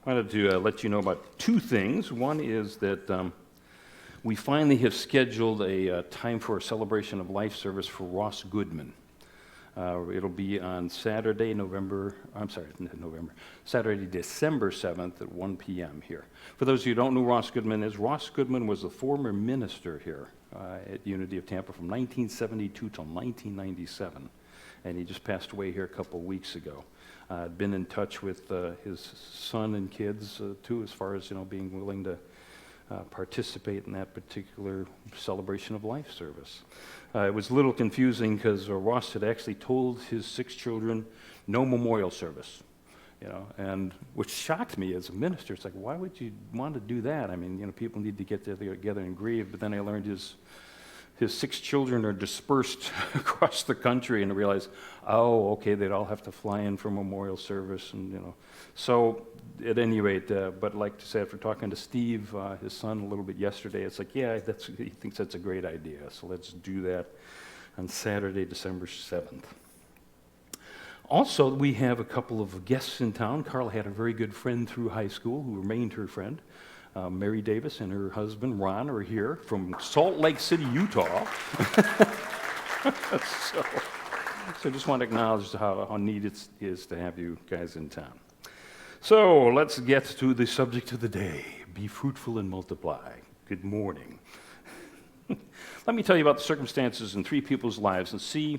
wanted to let you know about two things. One is that we finally have scheduled a time for a celebration of life service for Ross Goodman. It'll be on Saturday, Saturday, December 7th at 1 p.m. here. For those of you who don't know who Ross Goodman is, Ross Goodman was the former minister here at Unity of Tampa from 1972 till 1997. And he just passed away here a couple of weeks ago. I'd been in touch with his son and kids, too, as far as, being willing to participate in that particular celebration of life service. It was a little confusing because Ross had actually told his 6 children no memorial service, and which shocked me as a minister. It's like, why would you want to do that? I mean, people need to get together and grieve. But then I learned his 6 children are dispersed across the country, and I realized, oh, okay, they'd all have to fly in for memorial service, and So, at any rate, but like I said, after talking to Steve, his son, a little bit yesterday, it's like, yeah, he thinks that's a great idea. So let's do that on Saturday, December 7th. Also, we have a couple of guests in town. Carla had a very good friend through high school who remained her friend. Mary Davis and her husband, Ron, are here from Salt Lake City, Utah. So just want to acknowledge how neat it is to have you guys in town. So let's get to the subject of the day. Be fruitful and multiply. Good morning. Let me tell you about the circumstances in 3 people's lives and see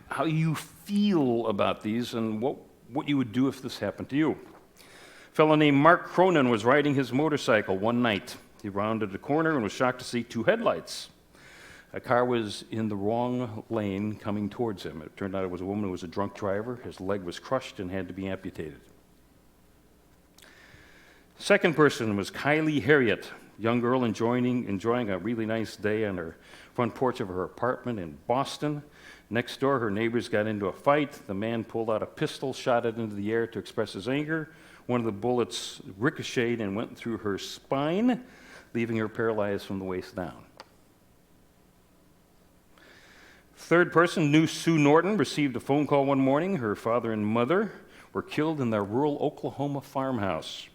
how you feel about these and what you would do if this happened to you. A fellow named Mark Cronin was riding his motorcycle one night. He rounded a corner and was shocked to see 2 headlights. A car was in the wrong lane coming towards him. It turned out it was a woman who was a drunk driver. His leg was crushed and had to be amputated. Second person was Kylie Harriet, young girl enjoying a really nice day on her front porch of her apartment in Boston. Next door, her neighbors got into a fight. The man pulled out a pistol, shot it into the air to express his anger. One of the bullets ricocheted and went through her spine, leaving her paralyzed from the waist down. Third person, New Sue Norton, received a phone call one morning. Her father and mother were killed in their rural Oklahoma farmhouse.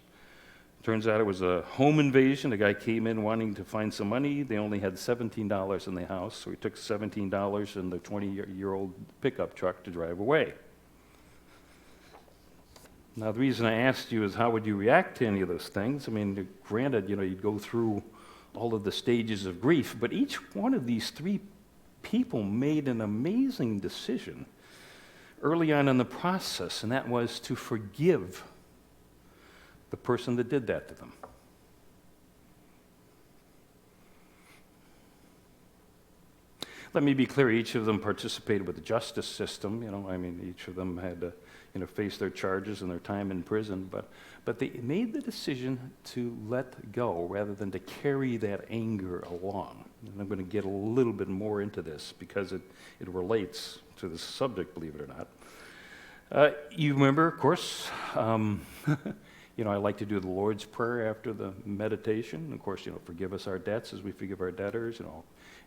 Turns out it was a home invasion. A guy came in wanting to find some money. They only had $17 in the house, so he took $17 in the 20-year-old pickup truck to drive away. Now, the reason I asked you is how would you react to any of those things? I mean, granted, you'd go through all of the stages of grief, but each one of these 3 people made an amazing decision early on in the process, and that was to forgive the person that did that to them. Let me be clear, each of them participated with the justice system. Each of them had to face their charges and their time in prison, but they made the decision to let go rather than to carry that anger along. And I'm going to get a little bit more into this because it relates to this subject, believe it or not. You remember, of course, I like to do the Lord's Prayer after the meditation. Of course, forgive us our debts as we forgive our debtors.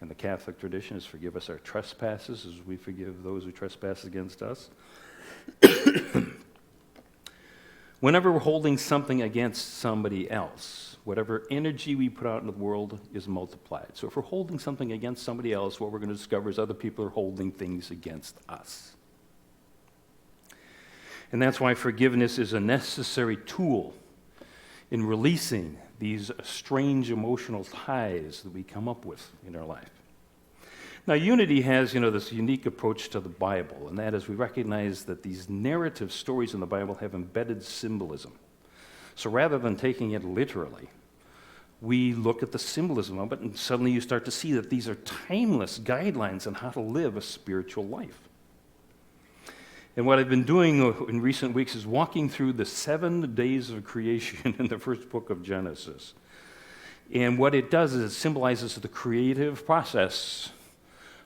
And the Catholic tradition is forgive us our trespasses as we forgive those who trespass against us. Whenever we're holding something against somebody else, whatever energy we put out in the world is multiplied. So if we're holding something against somebody else, what we're going to discover is other people are holding things against us. And that's why forgiveness is a necessary tool in releasing these strange emotional ties that we come up with in our life. Now, Unity has, this unique approach to the Bible, and that is we recognize that these narrative stories in the Bible have embedded symbolism. So rather than taking it literally, we look at the symbolism of it, and suddenly you start to see that these are timeless guidelines on how to live a spiritual life. And what I've been doing in recent weeks is walking through the 7 days of creation in the first book of Genesis. And what it does is it symbolizes the creative process,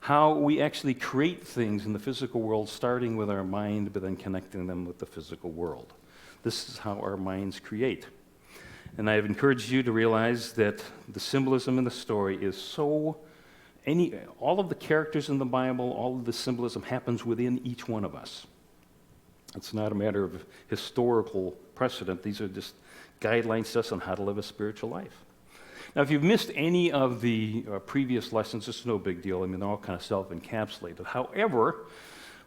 how we actually create things in the physical world, starting with our mind, but then connecting them with the physical world. This is how our minds create. And I've encouraged you to realize that the symbolism in the story is all of the characters in the Bible, all of the symbolism happens within each one of us. It's not a matter of historical precedent. These are just guidelines to us on how to live a spiritual life. Now, if you've missed any of the previous lessons, it's no big deal. I mean, they're all kind of self-encapsulated. However,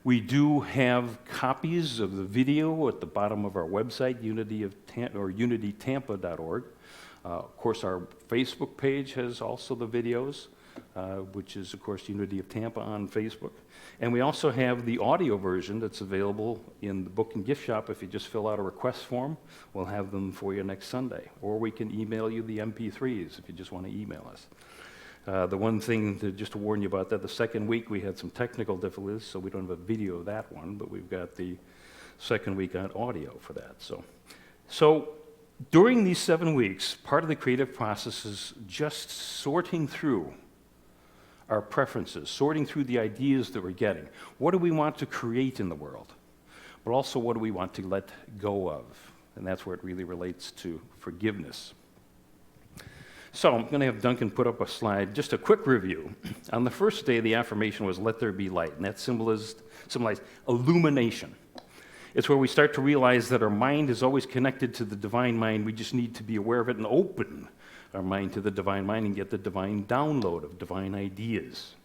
we do have copies of the video at the bottom of our website, unitytampa.org. Of course, our Facebook page has also the videos, which is, of course, Unity of Tampa on Facebook. And we also have the audio version that's available in the book and gift shop. If you just fill out a request form, we'll have them for you next Sunday. Or we can email you the MP3s if you just want to email us. The one thing just to warn you about that, the second week we had some technical difficulties, so we don't have a video of that one, but we've got the second week on audio for that. So during these 7 weeks, part of the creative process is just sorting through our preferences, sorting through the ideas that we're getting. What do we want to create in the world? But also, what do we want to let go of? And that's where it really relates to forgiveness. So I'm going to have Duncan put up a slide, just a quick review. On the first day, the affirmation was, let there be light, and that symbolized illumination. It's where we start to realize that our mind is always connected to the divine mind. We just need to be aware of it and open our mind to the divine mind and get the divine download of divine ideas.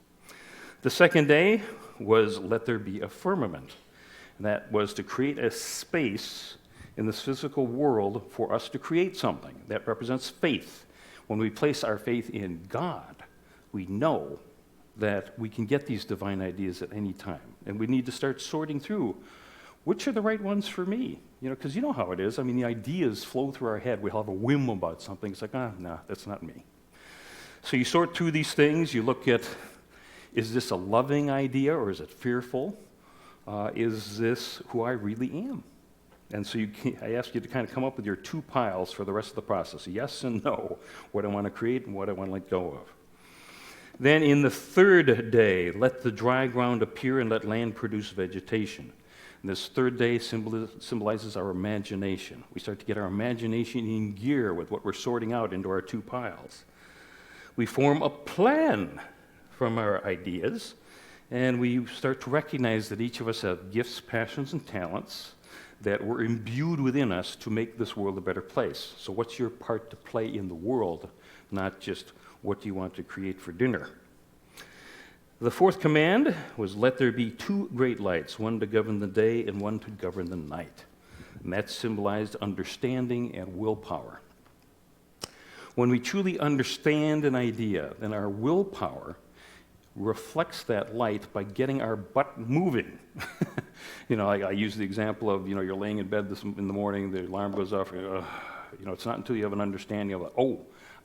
The second day was let there be a firmament. And that was to create a space in this physical world for us to create something that represents faith. When we place our faith in God, we know that we can get these divine ideas at any time. And we need to start sorting through which are the right ones for me? Because you know how it is. I mean, the ideas flow through our head. We'll have a whim about something. It's like, no, that's not me. So you sort through these things. You look at, is this a loving idea or is it fearful? Is this who I really am? And so I ask you to kind of come up with your 2 piles for the rest of the process. Yes and no. What I want to create and what I want to let go of. Then in the third day, let the dry ground appear and let land produce vegetation. And this third day symbolizes our imagination. We start to get our imagination in gear with what we're sorting out into our 2 piles. We form a plan from our ideas, and we start to recognize that each of us have gifts, passions, and talents that were imbued within us to make this world a better place. So what's your part to play in the world, not just what do you want to create for dinner? The fourth command was, let there be 2 great lights, one to govern the day and one to govern the night. And that symbolized understanding and willpower. When we truly understand an idea, then our willpower reflects that light by getting our butt moving. I use the example of, you're laying in bed in the morning, the alarm goes off, it's not until you have an understanding of,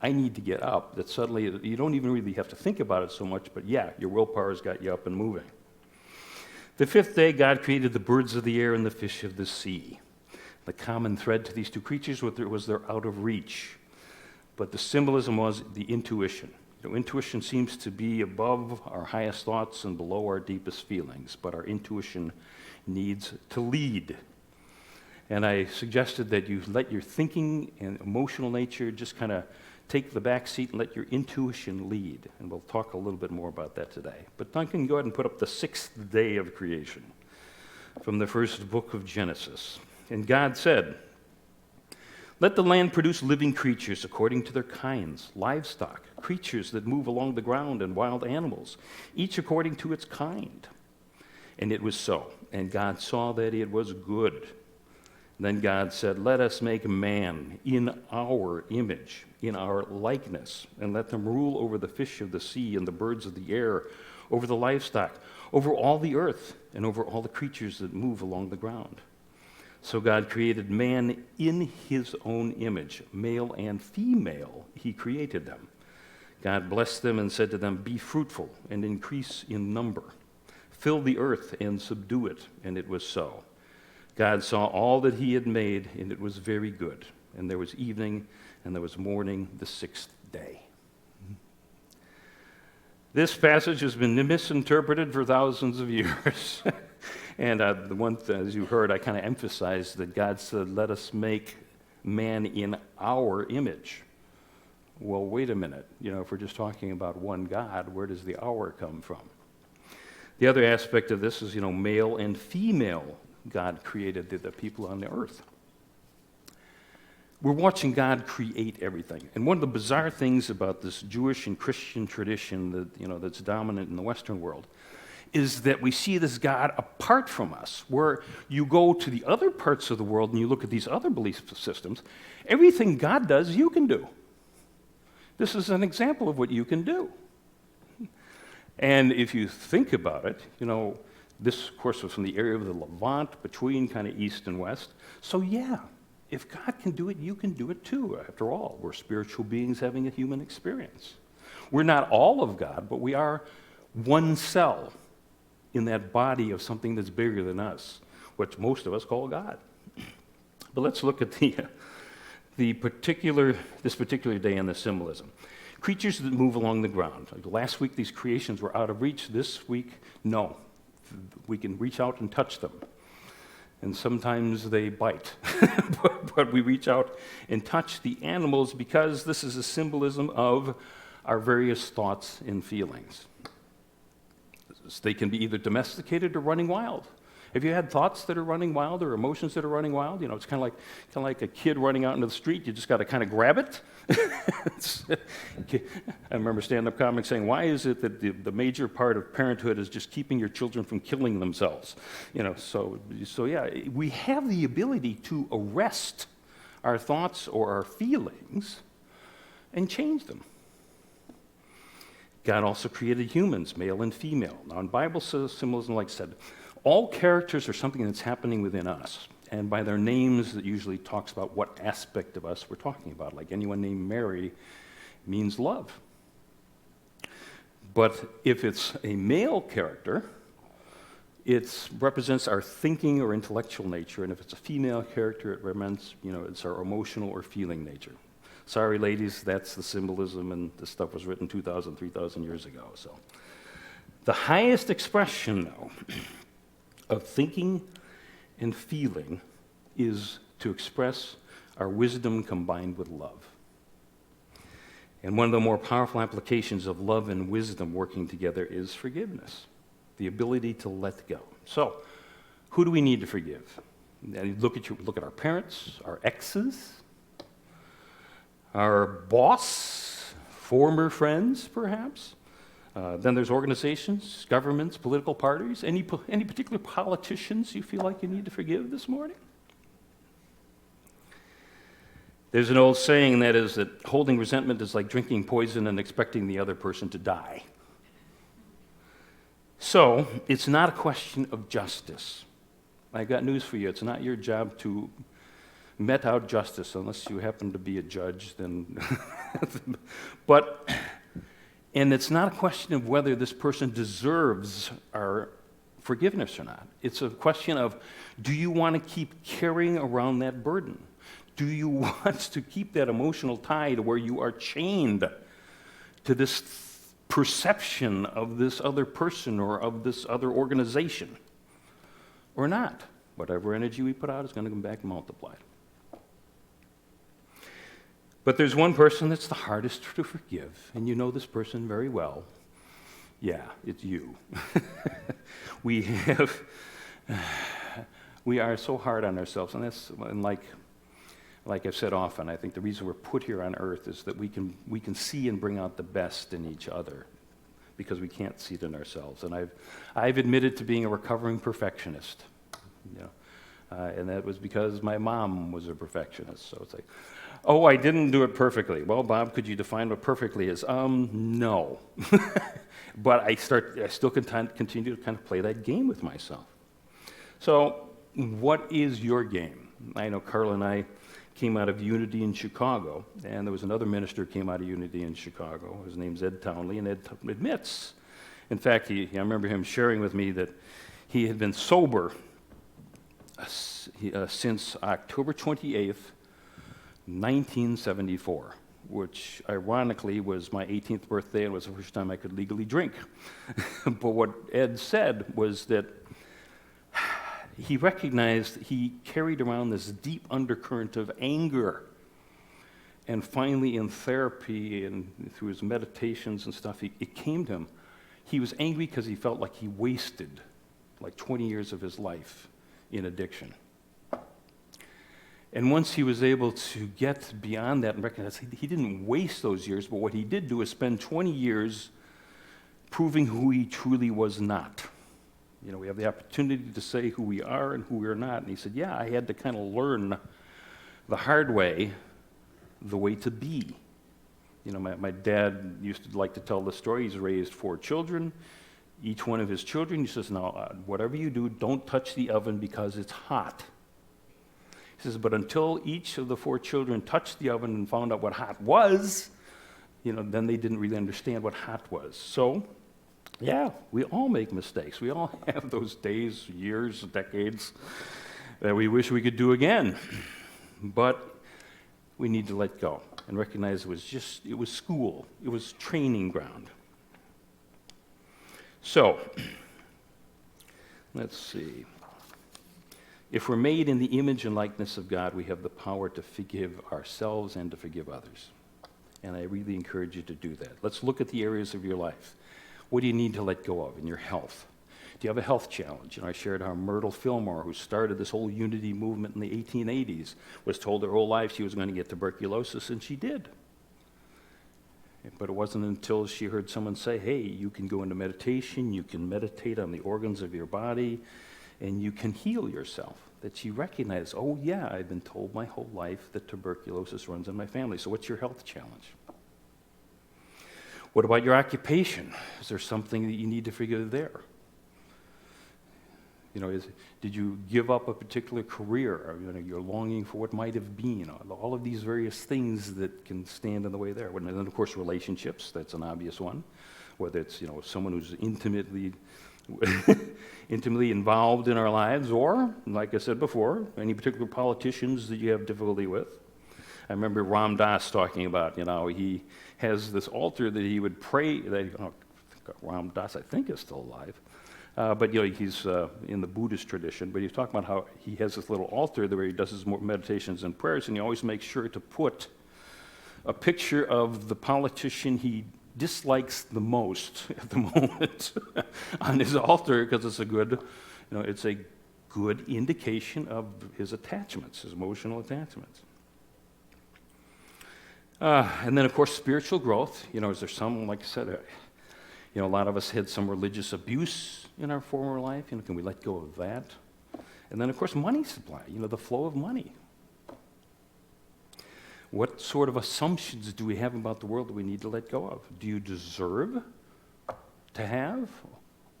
I need to get up, that suddenly you don't even really have to think about it so much, but yeah, your willpower has got you up and moving. The 5th day, God created the birds of the air and the fish of the sea. The common thread to these 2 creatures was they're out of reach. But the symbolism was the intuition. Intuition seems to be above our highest thoughts and below our deepest feelings, but our intuition needs to lead. And I suggested that you let your thinking and emotional nature just kind of take the back seat and let your intuition lead. And we'll talk a little bit more about that today. But Duncan, go ahead and put up the 6th day of creation from the first book of Genesis. And God said, let the land produce living creatures according to their kinds, livestock, creatures that move along the ground, and wild animals, each according to its kind. And it was so. And God saw that it was good. Then God said, let us make man in our image, in our likeness, and let them rule over the fish of the sea and the birds of the air, over the livestock, over all the earth, and over all the creatures that move along the ground. So God created man in his own image, male and female, he created them. God blessed them and said to them, be fruitful and increase in number. Fill the earth and subdue it, and it was so. God saw all that he had made, and it was very good. And there was evening, and there was morning, the 6th day. This passage has been misinterpreted for thousands of years. And the one, as you heard, I kind of emphasized that God said, let us make man in our image. Well, wait a minute. If we're just talking about one God, where does the our come from? The other aspect of this is, male and female. God created the people on the earth. We're watching God create everything. And one of the bizarre things about this Jewish and Christian tradition that's dominant in the Western world is that we see this God apart from us, where you go to the other parts of the world and you look at these other belief systems, everything God does, you can do. This is an example of what you can do. And if you think about it, this, of course, was from the area of the Levant, between kind of east and west. So yeah, if God can do it, you can do it too. After all, we're spiritual beings having a human experience. We're not all of God, but we are one cell in that body of something that's bigger than us, which most of us call God. But let's look at this particular day and the symbolism. Creatures that move along the ground. Like last week, these creations were out of reach. This week, no. We can reach out and touch them. And sometimes they bite. but we reach out and touch the animals because this is a symbolism of our various thoughts and feelings. They can be either domesticated or running wild. Have you had thoughts that are running wild or emotions that are running wild? It's kind of like a kid running out into the street. You just got to kind of grab it. I remember stand-up comics saying, "Why is it that the major part of parenthood is just keeping your children from killing themselves?" So yeah, we have the ability to arrest our thoughts or our feelings and change them. God also created humans, male and female. Now, in Bible symbolism, like I said, all characters are something that's happening within us. And by their names, it usually talks about what aspect of us we're talking about. Like anyone named Mary means love. But if it's a male character, it represents our thinking or intellectual nature. And if it's a female character, it represents, it's our emotional or feeling nature. Sorry, ladies, that's the symbolism, and this stuff was written 2,000, 3,000 years ago. So, the highest expression, though, of thinking and feeling is to express our wisdom combined with love. And one of the more powerful applications of love and wisdom working together is forgiveness, the ability to let go. So, who do we need to forgive? Look at our parents, our exes, our boss, former friends, perhaps. Then there's organizations, governments, political parties. Any particular politicians you feel like you need to forgive this morning? There's an old saying that is that holding resentment is like drinking poison and expecting the other person to die. So, it's not a question of justice. I got news for you. It's not your job to met out justice unless you happen to be a judge. Then, and it's not a question of whether this person deserves our forgiveness or not. It's a question of, do you want to keep carrying around that burden? Do you want to keep that emotional tie to where you are chained to this perception of this other person or of this other organization? Or not? Whatever energy we put out is going to come back multiplied. But there's one person that's the hardest to forgive, and you know this person very well. Yeah, it's you. We are so hard on ourselves, and like I've said often, I think the reason we're put here on earth is that we can see and bring out the best in each other because we can't see it in ourselves. And I've admitted to being a recovering perfectionist, and that was because my mom was a perfectionist. So it's like, oh, I didn't do it perfectly. Well, Bob, could you define what perfectly is? No. But I still continue to kind of play that game with myself. So, what is your game? I know Carl and I came out of Unity in Chicago, and there was another minister who came out of Unity in Chicago. His name's Ed Townley, and Ed admits, in fact, I remember him sharing with me that he had been sober since October 28th, 1974, which ironically was my 18th birthday and was the first time I could legally drink. But what Ed said was that he recognized he carried around this deep undercurrent of anger. And finally, in therapy and through his meditations and stuff, it came to him. He was angry because he felt like he wasted like 20 years of his life in addiction. And once he was able to get beyond that and recognize he didn't waste those years, but what he did do is spend 20 years proving who he truly was not. You know, we have the opportunity to say who we are and who we're not. And he said, yeah, I had to kind of learn the hard way, the way to be. You know, my dad used to like to tell the story. He's raised 4 children. Each one of his children, he says, now, whatever you do, don't touch the oven because it's hot. He says, but until each of the 4 children touched the oven and found out what hot was, you know, then they didn't really understand what hot was. So, yeah, we all make mistakes. We all have those days, years, decades that we wish we could do again. But we need to let go and recognize it was school. It was training ground. So, let's see. If we're made in the image and likeness of God, we have the power to forgive ourselves and to forgive others. And I really encourage you to do that. Let's look at the areas of your life. What do you need to let go of in your health? Do you have a health challenge? You know, I shared how Myrtle Fillmore, who started this whole unity movement in the 1880s, was told her whole life she was going to get tuberculosis, and she did. But it wasn't until she heard someone say, hey, you can go into meditation, you can meditate on the organs of your body, and you can heal yourself, that she recognized, oh yeah, I've been told my whole life that tuberculosis runs in my family. So what's your health challenge? What about your occupation? Is there something that you need to figure there? You know, did you give up a particular career? Or, you know, you're longing for what might have been. All of these various things that can stand in the way there. And then, of course, relationships. That's an obvious one. Whether it's, you know, someone who's intimately involved in our lives, or, like I said before, any particular politicians that you have difficulty with. I remember Ram Dass talking about, you know, he has this altar that he would pray. Ram Dass, I think, is still alive. But you know, he's in the Buddhist tradition, but he's talking about how he has this little altar where he does his meditations and prayers, and he always makes sure to put a picture of the politician he dislikes the most at the moment on his altar, because it's a good indication of his attachments, his emotional attachments. And then, of course, spiritual growth. You know, is there some, like I said, you know, a lot of us had some religious abuse in our former life. You know, can we let go of that? And then, of course, money supply, you know, the flow of money. What sort of assumptions do we have about the world that we need to let go of? Do you deserve to have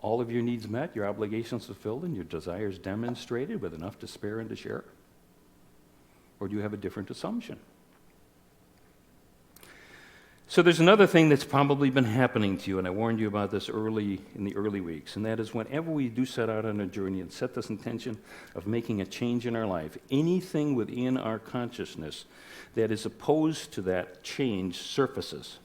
all of your needs met, your obligations fulfilled, and your desires demonstrated with enough to spare and to share? Or do you have a different assumption? So there's another thing that's probably been happening to you, and I warned you about this in the early weeks, and that is whenever we do set out on a journey and set this intention of making a change in our life, anything within our consciousness that is opposed to that change surfaces.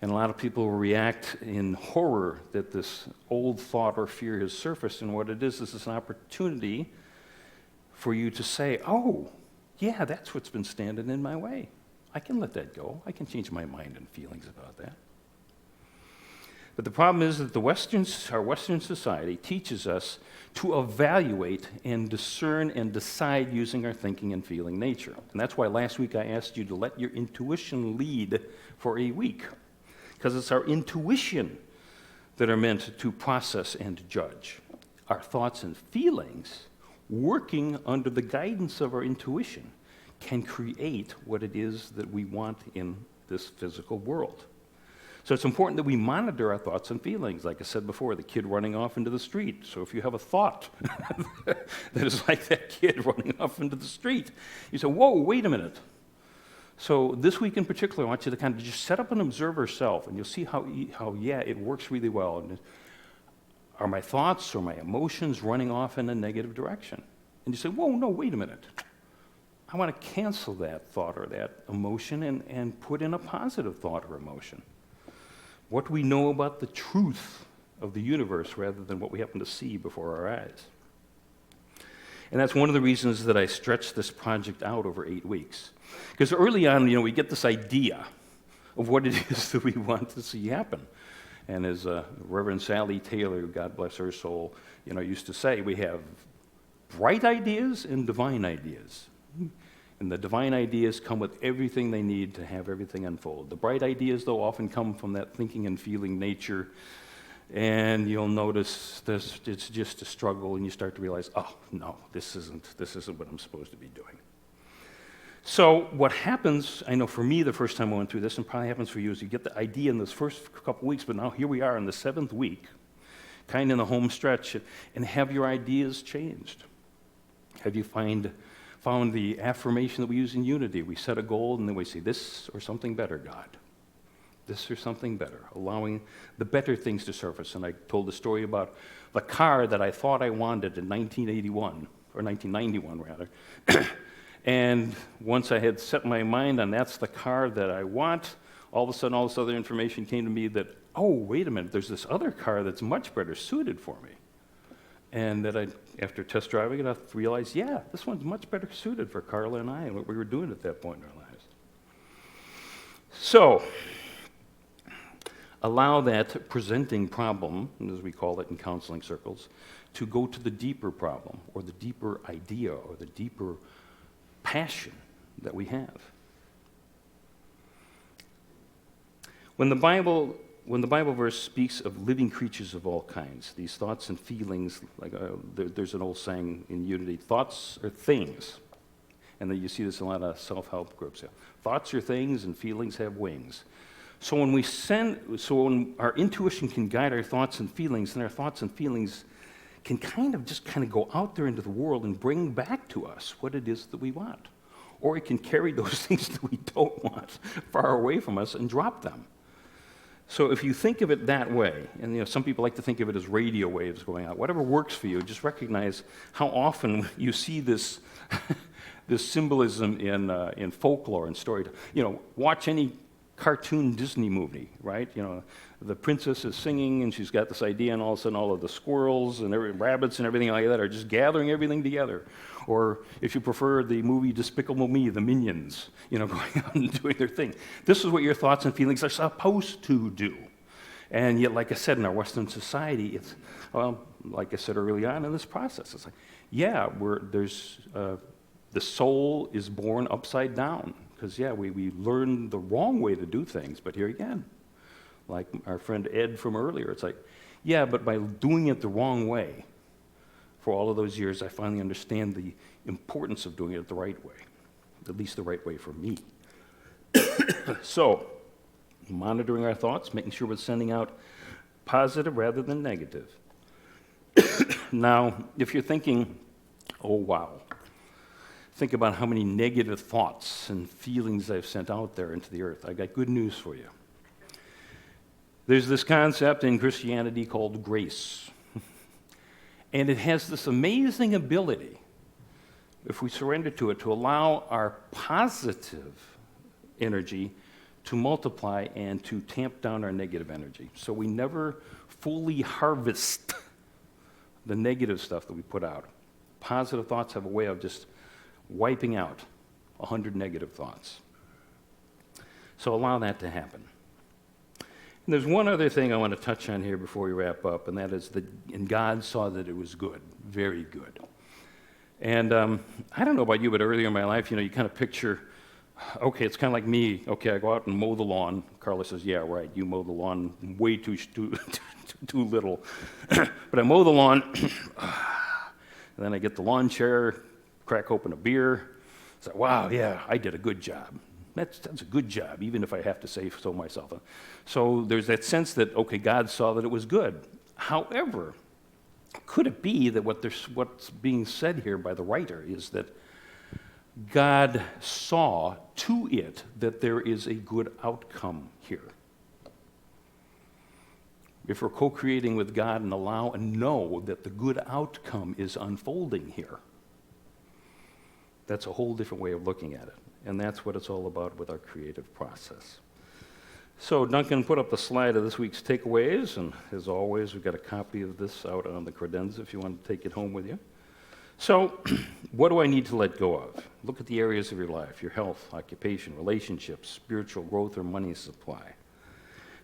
And a lot of people will react in horror that this old thought or fear has surfaced, and what it is an opportunity for you to say, oh, yeah, that's what's been standing in my way. I can let that go. I can change my mind and feelings about that. But the problem is that our Western society teaches us to evaluate and discern and decide using our thinking and feeling nature. And that's why last week I asked you to let your intuition lead for a week, because it's our intuition that are meant to process and judge. Our thoughts and feelings, working under the guidance of our intuition, can create what it is that we want in this physical world. So it's important that we monitor our thoughts and feelings. Like I said before, the kid running off into the street. So if you have a thought that is like that kid running off into the street, you say, whoa, wait a minute. So this week in particular, I want you to kind of just set up and observe yourself, and you'll see how it works really well. And are my thoughts or my emotions running off in a negative direction? And you say, whoa, no, wait a minute. I want to cancel that thought or that emotion and put in a positive thought or emotion. What we know about the truth of the universe rather than what we happen to see before our eyes. And that's one of the reasons that I stretched this project out over 8 weeks. Because early on, you know, we get this idea of what it is that we want to see happen. And as Reverend Sally Taylor, God bless her soul, used to say, we have bright ideas and divine ideas. And the divine ideas come with everything they need to have everything unfold. The bright ideas, though, often come from that thinking and feeling nature. And you'll notice this, it's just a struggle, and you start to realize, oh, no, this isn't what I'm supposed to be doing. So what happens, I know for me the first time I went through this, and probably happens for you, is you get the idea in those first couple weeks, but now here we are in the 7th week, kind of in the home stretch, and have your ideas changed? Have you found the affirmation that we use in unity? We set a goal, and then we say, this or something better, God. This or something better, allowing the better things to surface. And I told the story about the car that I thought I wanted in 1981, or 1991 rather. And once I had set my mind on that's the car that I want, all of a sudden all this other information came to me that, oh, wait a minute, there's this other car that's much better suited for me. And that after test driving it, I realized, yeah, this one's much better suited for Carla and I and what we were doing at that point in our lives. So, allow that presenting problem, as we call it in counseling circles, to go to the deeper problem, or the deeper idea, or the deeper passion that we have. When the Bible verse speaks of living creatures of all kinds, these thoughts and feelings, like there's an old saying in Unity, thoughts are things. And then you see this in a lot of self-help groups. Yeah. Thoughts are things and feelings have wings. So when our intuition can guide our thoughts and feelings, then our thoughts and feelings can kind of go out there into the world and bring back to us what it is that we want. Or it can carry those things that we don't want far away from us and drop them. So if you think of it that way, and some people like to think of it as radio waves going out, whatever works for you, just recognize how often you see this this symbolism in folklore and story. Watch any cartoon Disney movie, right? The princess is singing and she's got this idea, and all of a sudden all of the squirrels and rabbits and everything like that are just gathering everything together. Or if you prefer the movie Despicable Me, the Minions, going out and doing their thing. This is what your thoughts and feelings are supposed to do. And yet, like I said, in our Western society, it's, like I said early on in this process, it's like, yeah, the soul is born upside down. Because, yeah, we learn the wrong way to do things, but here again, like our friend Ed from earlier, it's like, yeah, but by doing it the wrong way, for all of those years, I finally understand the importance of doing it the right way, at least the right way for me. So, monitoring our thoughts, making sure we're sending out positive rather than negative. Now, if you're thinking, oh, wow, think about how many negative thoughts and feelings I've sent out there into the earth. I got good news for you. There's this concept in Christianity called grace. And it has this amazing ability, if we surrender to it, to allow our positive energy to multiply and to tamp down our negative energy. So we never fully harvest the negative stuff that we put out. Positive thoughts have a way of just wiping out 100 negative thoughts. So allow that to happen. And there's one other thing I want to touch on here before we wrap up, and that is and God saw that it was good, very good. And I don't know about you, but earlier in my life, you kind of picture, okay, it's kind of like me. Okay, I go out and mow the lawn. Carla says, yeah, right, you mow the lawn way too little. But I mow the lawn, and then I get the lawn chair, crack open a beer, say, wow, yeah, I did a good job. That's a good job, even if I have to say so myself. So there's that sense that, okay, God saw that it was good. However, could it be that what's being said here by the writer is that God saw to it that there is a good outcome here? If we're co-creating with God and allow and know that the good outcome is unfolding here, that's a whole different way of looking at it. And that's what it's all about with our creative process. So Duncan put up the slide of this week's takeaways, and as always, we've got a copy of this out on the credenza if you want to take it home with you. So what do I need to let go of? Look at the areas of your life, your health, occupation, relationships, spiritual growth, or money supply.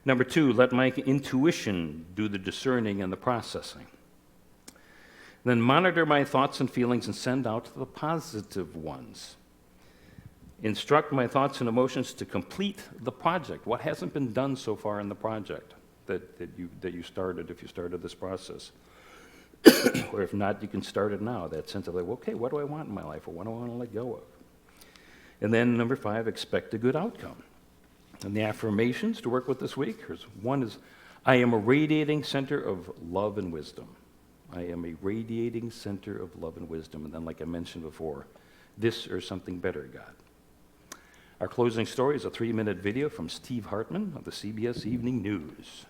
Number 2, let my intuition do the discerning and the processing. Then monitor my thoughts and feelings and send out the positive ones. Instruct my thoughts and emotions to complete the project. What hasn't been done so far in the project that you started, if you started this process? Or if not, you can start it now, that sense of like, okay, what do I want in my life, or what do I want to let go of? And then number 5, expect a good outcome. And the affirmations to work with this week, one is, I am a radiating center of love and wisdom. I am a radiating center of love and wisdom. And then, like I mentioned before, this or something better, God. Our closing story is a 3-minute video from Steve Hartman of the CBS Evening News.